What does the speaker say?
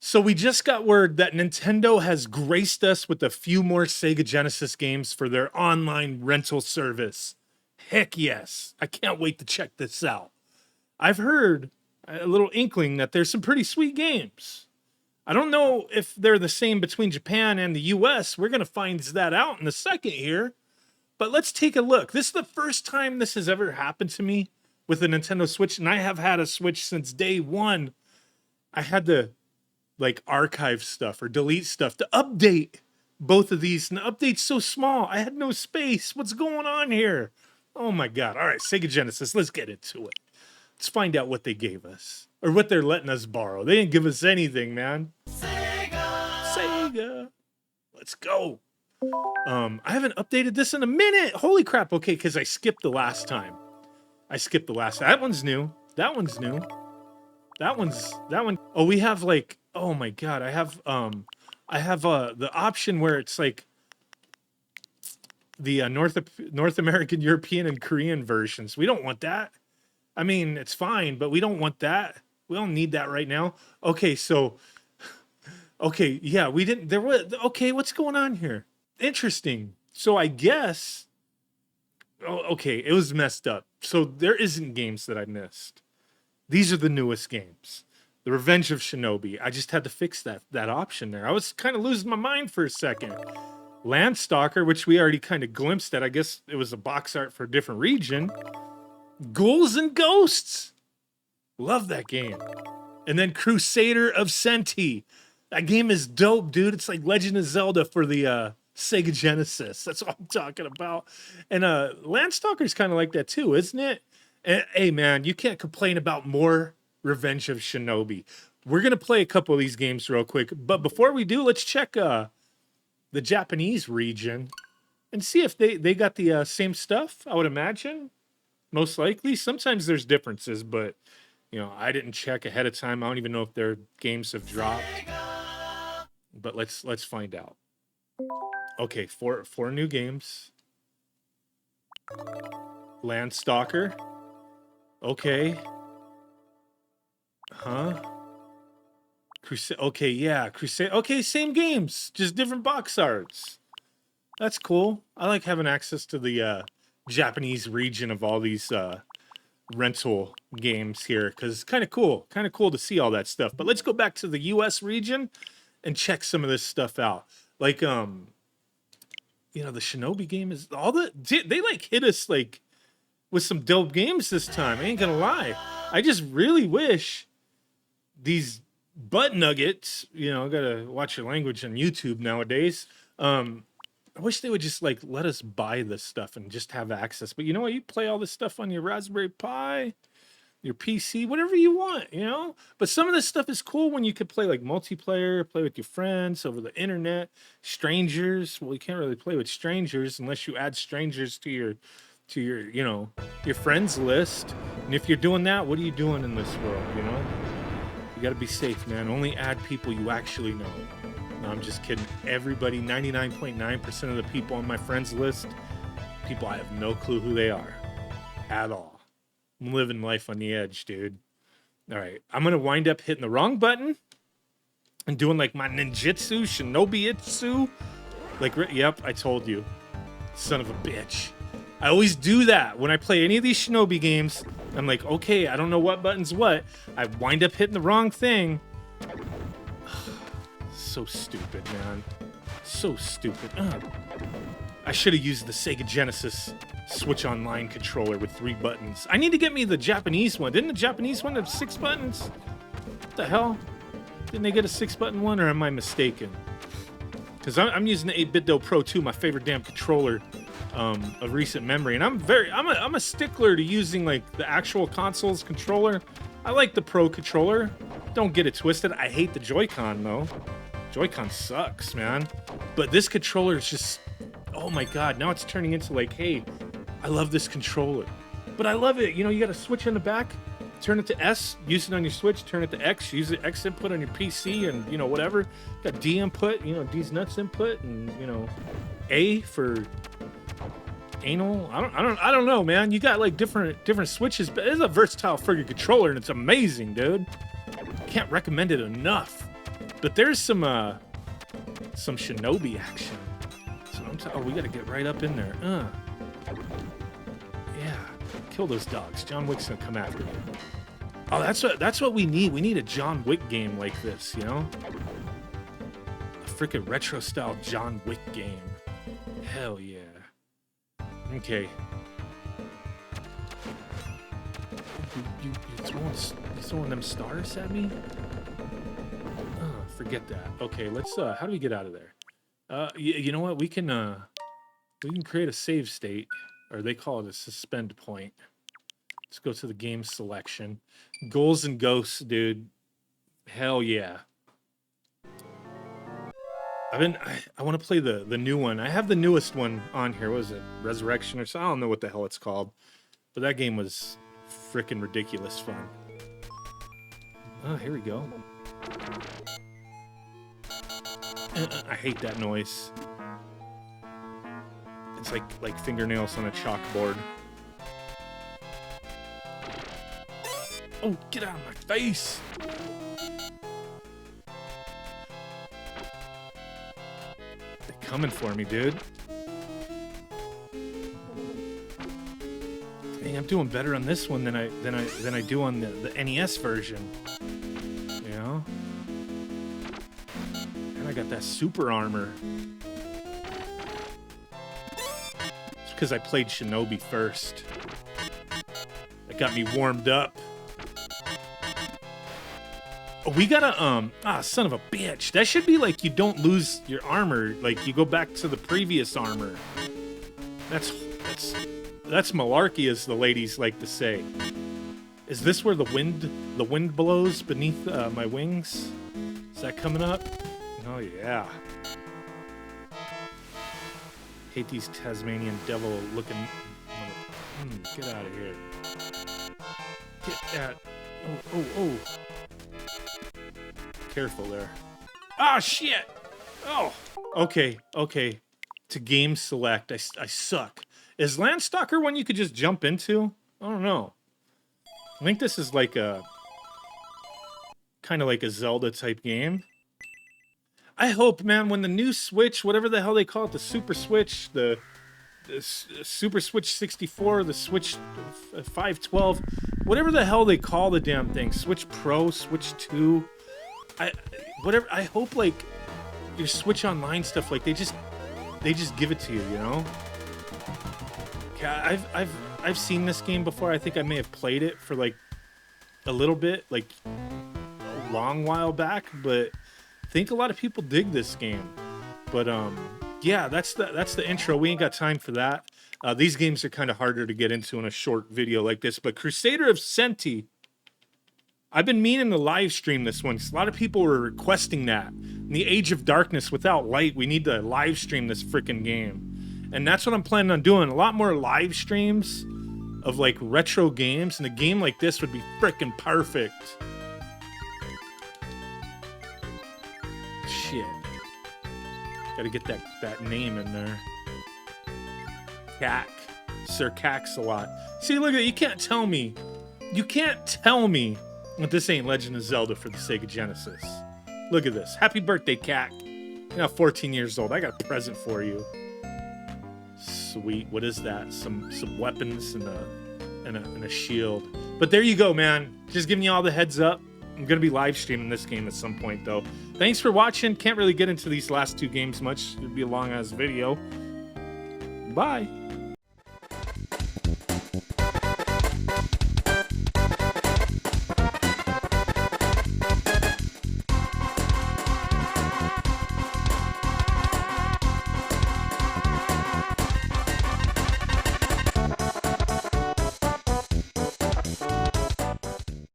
So we just got word that Nintendo has graced us with a few more Sega Genesis games for their online rental service. Heck yes. I can't wait to check this out. I've heard a little inkling that there's some pretty sweet games. I don't know if they're the same between Japan and the US. We're going to find that out in a second here. But let's take a look. This is the first time this has ever happened to me with a Nintendo Switch, and I have had a Switch since day one. I had to like archive stuff or delete stuff to update both of these, and the update's so small. I had no space. What's going on here? Oh my God. All right, Sega Genesis, let's get into it. Let's find out what they gave us or what they're letting us borrow. They didn't give us anything, man. Sega. Let's go. I haven't updated this in a minute. Holy crap. Okay, because I skipped the last time. That one's new. That one. Oh, we have like, oh my God. I have the option where it's like the North American, European, and Korean versions. We don't want that. I mean, it's fine, but we don't want that. We don't need that right now. Okay, so, okay, yeah, we didn't, there was, okay, what's going on here? Interesting. So I guess, oh, okay, it was messed up. So there isn't games that I missed. These are the newest games. The Revenge of Shinobi. I just had to fix that option there. I was kind of losing my mind for a second. Landstalker, which we already kind of glimpsed at. I guess it was a box art for a different region. Ghouls and Ghosts. Love that game. And then Crusader of Senti. That game is dope, dude. It's like Legend of Zelda for the Sega Genesis. That's what I'm talking about. And Landstalker's kind of like that too, isn't it? And, hey, man, you can't complain about more Revenge of Shinobi. We're going to play a couple of these games real quick. But before we do, let's check the Japanese region and see if they got the same stuff, I would imagine. Most likely. Sometimes there's differences, but, you know, I didn't check ahead of time. I don't even know if their games have dropped. But let's find out. Okay, four new games. Landstalker. Okay. Huh? Crusade. Okay, yeah, Crusade. Okay, same games, just different box arts. That's cool. I like having access to the Japanese region of all these rental games here because it's kind of cool. Kind of cool to see all that stuff. But let's go back to the US region and check some of this stuff out. Like, you know, the Shinobi game is all the they like hit us like with some dope games this time. I ain't gonna lie. I just really wish these butt nuggets, you know, gotta watch your language on YouTube nowadays. I wish they would just like let us buy this stuff and just have access. But you know what? You play all this stuff on your Raspberry Pi, your PC, whatever you want, you know? But some of this stuff is cool when you could play like multiplayer, play with your friends over the internet, strangers. Well, you can't really play with strangers unless you add strangers to your, you know, your friends list. And if you're doing that, what are you doing in this world, you know? You gotta be safe, man. Only add people you actually know. No, I'm just kidding. Everybody, 99.9% of the people on my friends list, people I have no clue who they are at all. I'm living life on the edge, dude. All right, I'm gonna wind up hitting the wrong button and doing like my ninjutsu, shinobi-itsu. Like, yep, I told you. Son of a bitch. I always do that when I play any of these Shinobi games. I'm like, okay, I don't know what button's what. I wind up hitting the wrong thing. So stupid, man. So stupid. I should have used the Sega Genesis Switch Online controller with 3 buttons. I need to get me the Japanese one. Didn't the Japanese one have 6 buttons? What the hell? Didn't they get a 6-button one, or am I mistaken? Because I'm using the 8BitDo Pro 2, my favorite damn controller of recent memory, and I'm a stickler to using like the actual console's controller. I like the Pro controller. Don't get it twisted. I hate the Joy-Con though. Joy-Con sucks, man. But this controller is just, oh my God, now it's turning into like, hey, I love this controller. But I love it. You know, you got a switch in the back, turn it to S, use it on your Switch, turn it to X, use the X input on your PC, and, you know, whatever. Got D input, you know, D's nuts input, and, you know, A for anal. I don't know, man. You got like different switches, but it's a versatile friggin' controller, and it's amazing, dude. Can't recommend it enough. But there's some shinobi action. So oh, we gotta get right up in there. Yeah, kill those dogs. John Wick's gonna come after me. Oh, that's what we need. We need a John Wick game like this, you know? A freaking retro style John Wick game. Hell yeah. Okay. You throwing them stars at me? Oh, forget that. Okay, let's how do we get out of there? You know what? We can create a save state, or they call it a suspend point. Let's go to the game selection. Ghouls and Ghosts, dude. Hell yeah. I want to play the new one. I have the newest one on here. What is it? Resurrection or something? I don't know what the hell it's called. But that game was freaking ridiculous fun. Oh, here we go. I hate that noise. It's like fingernails on a chalkboard. Oh, get out of my face! They're coming for me, dude. Dang, I'm doing better on this one than I do on the NES version. You know? And I got that super armor. It's because I played Shinobi first. That got me warmed up. We gotta, son of a bitch. That should be like you don't lose your armor. Like you go back to the previous armor. That's malarkey, as the ladies like to say. Is this where the wind blows beneath my wings? Is that coming up? Oh yeah. Hate these Tasmanian devil looking. Get out of here. Get that. Oh. Careful there. Ah, shit! Oh, okay. To game select, I suck. Is Landstalker one you could just jump into? I don't know. I think this is like a... kind of like a Zelda type game. I hope, man, when the new Switch, whatever the hell they call it, the Super Switch, the Super Switch 64, the Switch 512, whatever the hell they call the damn thing, Switch Pro, Switch 2... I hope like your Switch Online stuff, like they just give it to you, you know? Yeah, I've seen this game before. I think I may have played it for like a little bit, like a long while back, but I think a lot of people dig this game. But yeah, that's the intro. We ain't got time for that. These games are kind of harder to get into in a short video like this, but Crusader of Senti, I've been meaning to live stream this one because a lot of people were requesting that. In the age of darkness without light, we need to live stream this freaking game. And that's what I'm planning on doing. A lot more live streams of like retro games, and a game like this would be freaking perfect. Shit. Gotta get that name in there. Cack. Sir Cax-a-lot. See, look at it. You can't tell me but this ain't Legend of Zelda for the Sega Genesis. Look at this. Happy birthday, Cat. You're now 14 years old. I got a present for you. Sweet. What is that? Some weapons and a shield. But there you go, man. Just giving you all the heads up. I'm going to be live streaming this game at some point, though. Thanks for watching. Can't really get into these last two games much. It'd be a long-ass video. Bye.